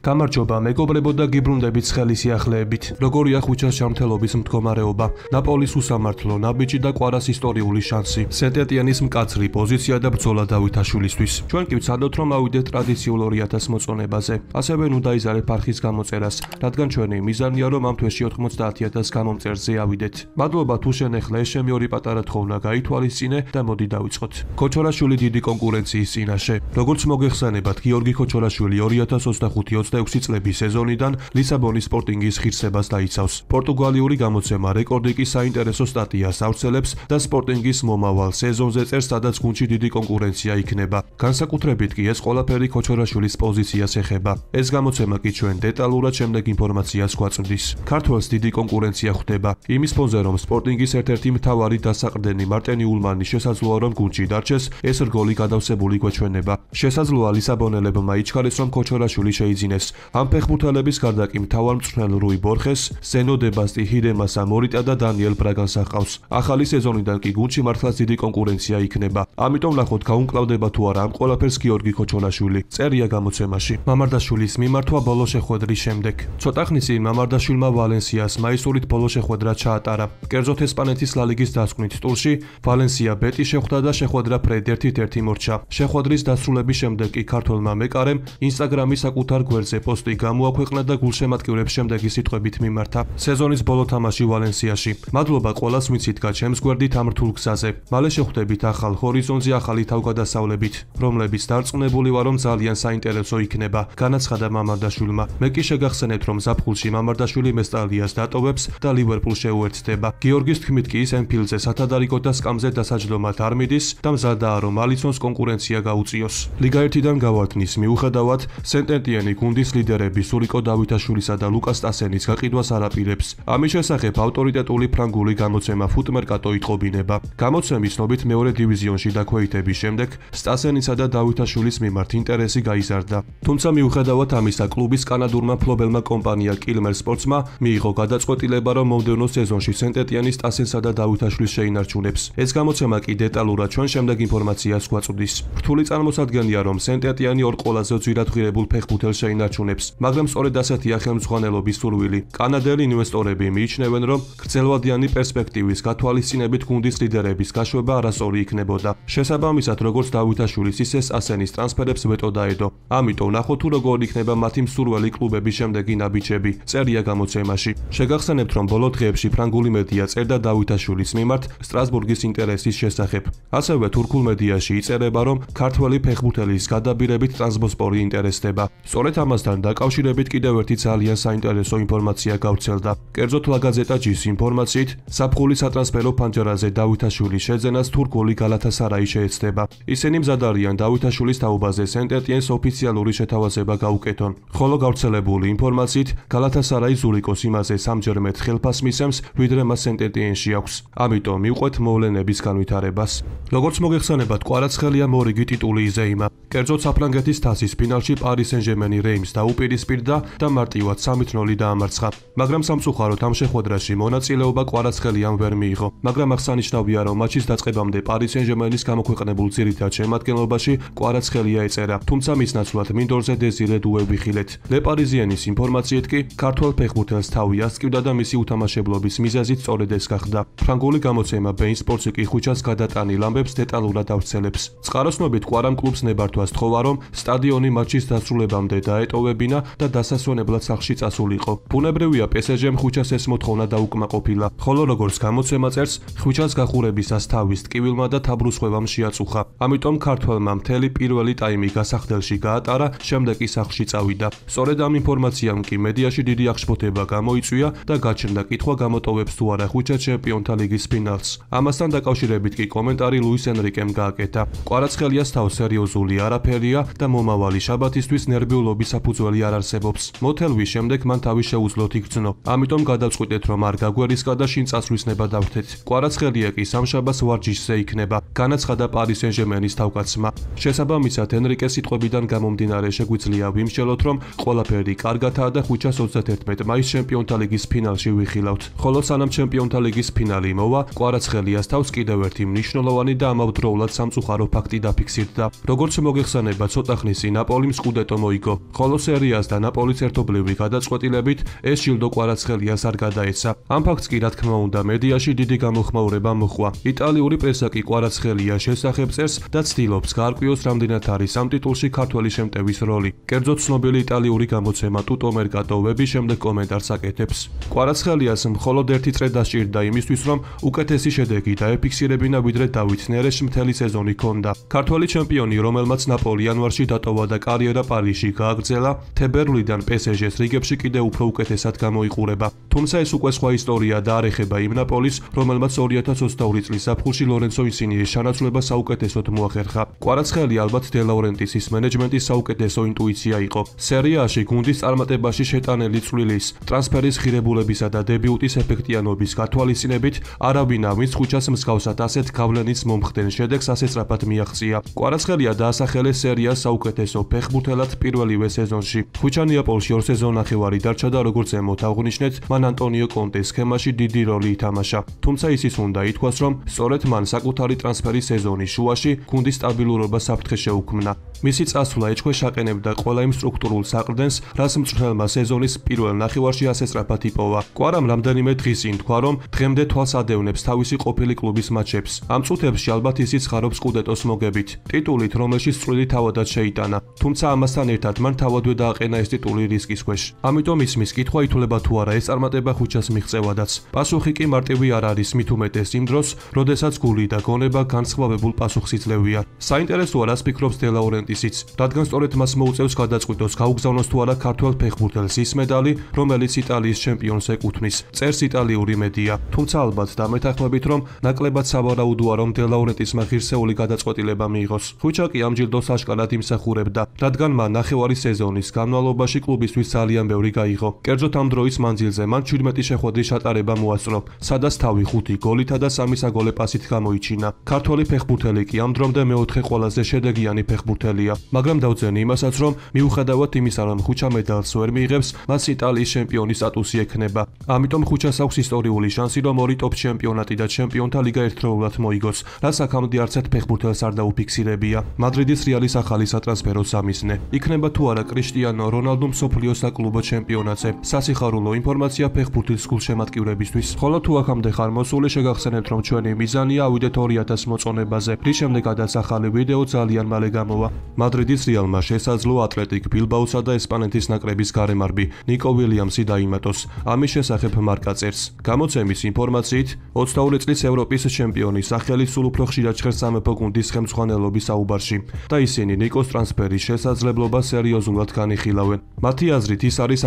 გამარჯობა, მეგობრებო და გიბრუნდებით ხელის სიახლეებით. როგორია ხვიჩას ჯანმრთელობის მდგომარეობა? ნაპოლის უსამართლო, ნაბიჯი და კვარას ისტორიული შანსი. სენტ-ეტიენის მკაცრი პოზიცია და ბრძოლა დავითაშვილისთვის. ჩვენ კი ვცადოთ რომ ავიდეთ ტრადიციულ 2000 მოწონებაზე. ასევე ნუ დაიზარეთ არხის გამოწერას, რადგან ჩვენი მიზანია რომ ამ თვეში 90,000 გამომწერზე ავიდეთ. მადლობა თუ შენახლა ეს ჩემი ორი პატარა თხოვნა გაითვალისწინე და მოდი დავიწყოთ. ქოჩორაშვილი დიდი კონკურენციის წინაშე. როგორც მოგეხსენებათ, გიორგი ქოჩორაშვილი 2025-26 წლების სეზონიდან ლისაბონის სპორტინგის ღირსებას დაიცავს. პორტუგალიური გამოცემა რეკორდი კი საინტერესო სტატიას ავრცელებს და სპორტინგის მომავალ სეზონზე წერს, სადაც გუნდში დიდი კონკურენცია იქნება. განსაკუთრებით კი ეს ყველაფერი ქოჩორაშვილის პოზიციას ეხება. ეს გამოცემა კი ჩვენ დეტალურად შემდეგ ინფორმაციას გვაწვდის. ქართველს დიდი კონკურენცია ხვდება იმის ფონზე, რომ სპორტინგის ერთ-ერთი მთავარი დასაყრდენი მარტენი ულმანი შესაძლოა რომ გუნდში დარჩეს, ეს რგოლი გადავსებული გვეჩვენება. შესაძლოა ლისაბონელებმა იჩქარეს რომ ქოჩორაშვილი შეიძინეს. ამ ფეხბურთელების გარდა კი მთავარ მწვრთნელ რუი ბორხეს, ზენო დებასტი, ჰიდემასა მორიტა და დანიელ ბრაგანს ახავს. ახალი სეზონიდან კი გუნდში მართლაც დიდი კონკურენცია იქნება. ამიტომ ნახოთ გაუმკლავდება თუ არა ამ ყველაფერს გიორგი ქოჩორაშვილი. წერია გამოცემაში. მამარდაშვილის მიმართვა ბოლო შეხვედრის შემდეგ. ცოტა ხნის წინ მამარდაშვილმა ვალენსიას მაისურით ბოლო შეხვედრა ჩაატარა. კერძოდ ესპანეთის ლა ლიგის დასკვნით ტურში ვალენსია ბეტი შეხვდა და შეხვედრა ფრედ 1-1 მორჩა. შეხვედრის დასრულების შემდეგ კი ქართველმა მეკარემ ინსტაგრამის საკუთარ გვერდზე პოსტი გამოაქვეყნა და გულშემატკივრებს შემდეგი სიტყვებით მიმართა. სეზონის ბოლო თამაში ვალენსიაში. მადლობა ყველას ვინც იდგა ჩემს გვერდით ამ რთულ გზაზე. მალე შევხვდებით ახალ ჰორიზონტზე ახალი თავგადასავლებით, რომლებიც დარწმუნებული ვარ რომ ძალიან საინტერესო იქნება, განაცხადა მამარდაშვილმა. მე კი შეგახსენებთ რომ ზაფხულში მამარდაშვილი მესტალიას დატოვებს და ლივერპულს შეუერთდება. გიორგის თქმით კი ის ენფილდზე სათადარიგო და სკამზე დასაჯდომად არ მიდის და მზადაა რომ ალიცონს კონკურენცია გაუწიოს. ლიგა 1-დან გავარდნის მიუხედავად სენტ-ეტიენი გუნდის ლიდერები სურიკო დავითაშვილისა და ლუკას სტასენის გაყიდვას არ აპირებს. ამის შესახებ ავტორიტეტული ფრანგული გამოცემა ფუტმერკატო იტყობინება. გამოცემის ცნობით მეორე დივიზიონში დაქვეითების შემდეგ სტასენისა და დავითაშვილის მიმართ ინტერესი გაიზარდა. თუმცა მიუხედავად ამისა, კლუბის კანადურმა მფლობელმა კომპანია კილმერ სპორტსმა მიიღო გადაწყვეტილება რომ მომდევნო სეზონში სენტ-ეტიენი სტასენსა და დავითაშვილს შეინარჩუნებს. ეს გამოცემა კი დეტალურად ჩვენ შემდეგ ინფორმაციას გვაწვდის. რთული წარმოსადგენია რომ სენტ-ეტიენი ორ ყველაზე ძვირადღირებულ ფეხბურთელს შეინარჩუნებს, მაგრამ სწორედ ასეთია ხელმძღვანელობის სურვილი. კანადელი ინვესტორები მიიჩნევენ რომ გრძელვადიანი პერსპექტივის გათვალისწინებით გუნდის ლიდერების გაშვება არასწორი იქნებოდა. შესაბამისად, როგორც დავითაშვილის ისე სტასენის ტრანსფერებს ვეტო დაედო. ამიტომ ნახოთ თუ როგორ იქნება მათი მსურველი კლუბების შემდეგი ნაბიჯები. წერია გამოცემაში. შეგახსენებთ რომ ბოლო დღეებში ფრანგული მედია წერდა დავითაშვილის მიმართ სტრასბურგის ინტერესის შესახებ. ასევე თურქულ მედიაში იწერება რომ ქართველი ფეხბურთელის გადაბირებით ტრანსბოსპორი ინტერესდება. სწორედ ამასთან დაკავშირებით კიდევ ერთი ძალიან საინტერესო ინფორმაცია გავრცელდა. კერძოდ ლა გაზეტა ჯის ინფორმაციით, საფხულის სატრანსფერო ფანჯარაზე დავითაშვილის შეძენას თურქული გალათასარაი შეეცდება. ისინი მზად არიან დავითაშვილის თაობაზე სენტ-ეტიენს ოფიციალური შეთავაზება გაუკეთონ. ხოლო გავრცელებული ინფორმაციით, გალათასარაი ზურიკოს იმაზე სამჯერ მეტ ხელფასს მისცემს, ვიდრე მას სენტ-ეტიენში აქვს. ამიტომ მივყვეთ მოვლენების განვითარებას. როგორც მოგეხსენებათ, კვარაცხელია მორიგი ტიტული იზეიმა. კერძოდ საფრანგეთის თასის ფინალში პარი სენ-ჟერმენი რეიმს დაუპირისპირდა და მარტივად 3-0 დაამარცხა. მაგრამ სამწუხაროდ ამ შეხვედრაში მონაწილეობა კვარაცხელიამ ვერ მიიღო. მაგრამ აღსანიშნავია რომ მატჩის დაწყებამდე პარი სენ-ჟერმენის გამოქვეყნებულ ძირითად შემადგენლობაში კვარაცხელია ეწერა, თუმცა მის ნაცვლად მინდორზე დეზირე დუე ვიხილეთ. ლე პარიზიანის ინფორმაციით კი ქართველ ფეხბურთელს თავი ასკივდა და მისი უთამაშებლობის მიზეზით სწორედ ეს გახდა. ფრანგული გამოცემა ბეინ სპორტსი კი ხვიჩას გადატანილ ამბებს დეტალურად ავრცელებს. წყაროსნობით კვარამ კლუბს ნებართვას თხოვა რომ სტადიონი მატჩის დასრულებამდე დაეტოვებინა და დასასვენებლად სახლში წასულიყო. ბუნებრივია პესეჟემ ხვიჩას ეს მოთხოვნა დაუკმაყოფილა, ხოლო როგორც გამოცემა წერს, ხვიჩას გახურებისას თავის ტკივილმა და თაბრუსხვევამ შეაწუხა. ამიტომ ქართველმა მთელი პირველი ტაიმი გასახდელში გაატარა, შემდეგ კი სახლში წავიდა. სწორედ ამ ინფორმაციამ კი მედიაში დიდი აღშფოთება გამოიწვია და გაჩნდა კითხვა გამოტოვებს თუ არა ხვიჩა ჩემპიონთა ლიგის ფინალს. ამასთან დაკავშირებით კი კომენტარი ლუის ენრიკემ გააკეთა. კვარაცხელიას თავს სერიოზული არაფერია და მომავალი შაბათისთვის ნერვიულობის საფუძველი არ არსებობს. მოთელვის შემდეგ მან თავი შეუძლოთ იგრძნო. ამიტომ გადავწყვიტეთ რომ არ გაგვერისკა და შინ წასვლის ნება დავთეთ. კვარაცხელია კი სამშაბათს ვარჯიშზე იქნება, განაცხადა პარი სენ-ჟერმენის თავკაცმა. შესაბამისად, ენრიკეს სიტყვებიდან გამომდინარე შეგვიძლია ვიმსჯელოთ რომ ყველაფერი კარგათაა და ხვიჩას 31 მაისს ჩემპიონთა ლიგის ფინალში ვიხილავთ. ხოლო სანამ ჩემპიონთა ლიგის ფინალი მოვა, კვარაცხელიას თავს კიდევ ერთი მნიშვნელოვანი და ამავდროულად სამწუხარო ფაქტი დაფიქსირდა. როგორც მოგეხსენება, ცოტა ხნის წინ ნაპოლიმ სკუდეტო მოიგო, ხოლო ხოლო სერიას და ნაპოლის ერთობლივი გადაწყვეტილებით ეს ჯილდო კვარაცხელიას არ გადაეცა. ამ ფაქტს კი რა თქმა უნდა მედიაში დიდი გამოხმაურება მოჰყვა. იტალიური პრესა კი კვარაცხელიას შესახებ წერს და ცდილობს გაარკვიოს რამდენად არის ამ ტიტულში ქართველი შემტევის როლი. კერძოდ ცნობილი იტალიური გამოცემა Tutto Mercato Web-ი შემდეგ კომენტარს აკეთებს. კვარაცხელიას მხოლოდ ერთი წრე დასჭირდა იმისთვის, რომ უკეთესი შედეგი დაეფიქსირებინა ვიდრე დავით ნერეშ მთელი სეზონი ჰქონდა. ქართველი ჩემპიონი, რომელმაც ნაპოლი იანვარში დატოვა და კარიერა პარიზში გააგრძელა, თებერვლიდან PSG-ს რიგებში კიდევ უფრო უკეთესად გამოიყურება. თუმცა ეს უკვე სხვა ისტორია და არ ეხება იმ ნაპოლის, რომელმაც 2022 წლის ზაფხულში ლორენცო ინსინის შანაცვლება საუკეთესოდ მოახერხა. კვარაცხელი ალბათ დე ლაურენტისის მენეჯმენტის საუკეთესო ინტუიცია იყო. სერიაში გუნდის წარმატებაში შეტანილი წვლილის, ტრანსფერის ღირებულებისა და დებიუტის ეფექტიანობის გათვალისწინებით არავინ ამის ხუჩას მსგავსად ასეთ გავლენის მომხდენ შედეგს ასე სწრაფად მიაღწია. კვარაცხელია დაასახელეს სერიას საუკეთესო ფეხბურთელად პირველივე სეზონში. ხუჩა ნეაპოლში 2 სეზონნახევარი დარჩა და როგორც ემოთ აღნიშნეთ, მან ანტონიო კონტეს სქემაში დიდი როლი ითამაშა. თუმცა ისიც უნდა ითქვას, რომ სწორედ მან საკუთარი ტრანსფერის სეზონის შუაში გუნდის სტაბილურობა საფრთხე შეუქმნა. მისი წასვლა ეჭქვეშ აყენებდა ყველა იმ სტრუქტურულ საყრდენს, რაც მწვრთნელმა სეზონის პირველ ნახევარში ასე სწრაფად იპოვა. კვარამ რამდენიმე დღის წინ თქვა, რომ დღემდე თვალს ადევნებს თავისი ყოფილი კლუბის მატჩებს. ამ წუთებში ალბათ ისიც ხარობს სკუდეტოს მოგებით, ტიტულით, რომელშიც წვლილი თავადაც შეიტანა. თუმცა ამასთან ერთად მან თავადვე დააყენა ეს ტიტული რისკის ქვეშ. ამიტომ ისმის კითხვა ითვლება თუ არა ეს წარმატება ხუჩას მიღწევადაც. პასუხი კი მარტივი არ არის, მით უმეტეს იმ დროს, როდესაც გული და გონება განსხვავებულ პასუხს იძლევიან. საინტერესოა, რას ფიქრობს დე ლაურენტისიც, რადგან სწორედ მას მოუწევს გადაწყვიტოს გაუგზავნოს თუ არა ქართველ ფეხბურთელს ის медаლი, რომელიც იტალიის ჩემპიონს ეკუთვნის. წერს იტალიური მედია. თუმცა ალბათ დამეთანხმებით, რომ ნაკლებად სავარაუდოა, რომ დე ლაურენტისმა ღირსეული გადაწყვეტილება მიიღოს. ხუჩა კი ამ ჯილდოს აშკარად იმსახურებდა, რადგან მან ნახევარი სეზონის განმავლობაში კლუბისთვის ძალიან ბევრი გაიღო. კერძოდ ამ დროის მანძილზე მან 17 შეხვედრის ჩატარება მოასწრო, სადაც თავი 5 გოლითა და 3 საგოლე პასით გამოიჩინა. ქართველი ფეხბურთელი კი ამ დრომდე მეოთხე ყველაზე შედეგიანი ფეხბურთელია, მაგრამ დავძენი იმასაც, რომ მიუხედავად იმისა, რომ ხუჩა медаლს ვერ მიიღებს, მას იტალიის ჩემპიონის სტატუსი ექნება. ამიტომ ხუჩას აქვს ისტორიული შანსი, რომ ორი ტოპ ჩემპიონატი და ჩემპიონთა ლიგა ერთდროულად მოიგოს, რაც აქამდე არც ერთ ფეხბურთელს არ დაუფიქსირებია. მადრიდის რეალის ახალი სატრანსფერო სამიზნე. იქნება თუ არა კრისტიანო რონალდუ მსოფლიოს საკლუბო ჩემპიონატზე. სასიხარულო ინფორმაცია ფეხბურთის გულშემატკივრებისთვის. ხოლო თუ აქამდე ხარ მოსული, შეგახსენებთ, რომ ჩვენი მიზანია ავიდეთ 2000 მოწონებაზე. რის შემდეგაც ახალი ვიდეო ძალიან მალე გამოვა. მადრიდის რეალმა შესაძლო ატლეტიკ ბილბაოსა და ესპანეთის ნაკრების გარემარბი ნიკო ვილიამსი დაიმატოს. ამის შესახებ მარკა წერს. გამოცემის ინფორმაციით, 22 წლის ევროპის ჩემპიონის სახელი სულ უფრო ხშირად ჟღერს სამეფო გუნდის ხელმძღვანელობის საუბარში და ისინი ნიკოს ტრანსფერის შესაძლებლობას სერიოზულად განიხილავენ. მათი აზრით ის არის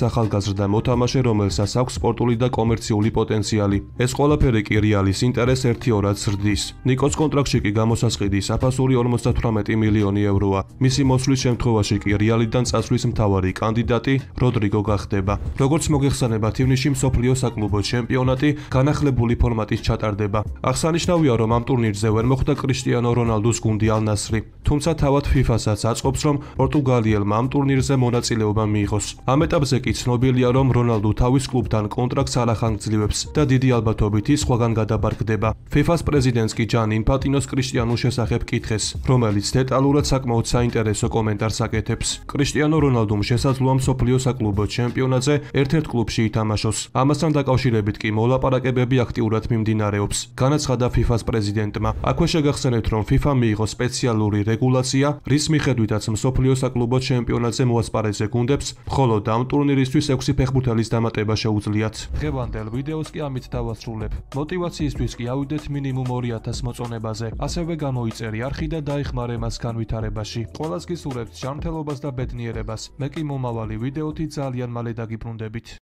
ახალგაზრდა მოთამაშე, რომელსაც აქვს სპორტული და კომერციული პოტენციალი. ეს ყველაფერი კი რეალის ინტერესს ერთიორად ზრდის. ნიკოს კონტრაქტში კი გამოსასყიდი საფასური 58 მილიონი ევროა. მისი მოსვლის შემთხვევაში კი რეალიდან წასვლის მთავარი კანდიდატი როდრიგო გახდება. როგორც მოგეხსენებათ, ივნისში მსოფლიო საკლუბო ჩემპიონატი განახლებული ფორმატით ჩატარდება. აღსანიშნავია, რომ ამ ტურნირზე ვერ მოხვდა კრისტიანო რონალდუს გუნდი ალ-ნასრი. თუმცა თავად FIFA-საც აწყობს, რომ პორტუგალიელმა ამ ტურნირზე მონაწილეობა მიიღოს. ამ ეტაპზე კი ცნობილია, რომ რონალდუ თავის კლუბთან კონტრაქტს არ ახანგრძლივებს და დიდი ალბათობით ის სხვაგან გადაბარგდება. FIFA-ს პრეზიდენტს კი ჯანი ინფანტინოს კრისტიანოს შესახებ კითხეს, რომელიც დეტალურად საკმაოდ საინტერესო კომენტარს აკეთებს. კრისტიანო რონალდუმ შესაძლოა მსოფლიო საკლუბო ჩემპიონატზე ერთ-ერთ კლუბში ითამაშოს. ამასთან დაკავშირებით კი მოლაპარაკებები აქტიურად მიმდინარეობს, განაცხადა FIFA-ს პრეზიდენტმა. აქვე შეგახსენებთ, რომ FIFA მიიღო სპეციალური რეგულაცია, რის მიხედვითაც მსოფლიო საკლუბო ჩემპიონატზე მოასპარეზე გუნდებს მხოლოდ ამ ტურნირისთვის 6 ფეხბურთელის დამატება შეუძლიათ. დღევანდელ ვიდეოს კი ამით დავასრულებ. მოტივაციისთვის კი ავიდეთ მინიმუმ 2000 მოწონებაზე. ასევე გამოიწერი არხი და დაეხმარე მას განვითარებაში. ყველას გისურვებთ ჯანმრთელობას და ბედნიერებას. მე კი მომავალი ვიდეოთი ძალიან მალე დაგიბრუნდებით.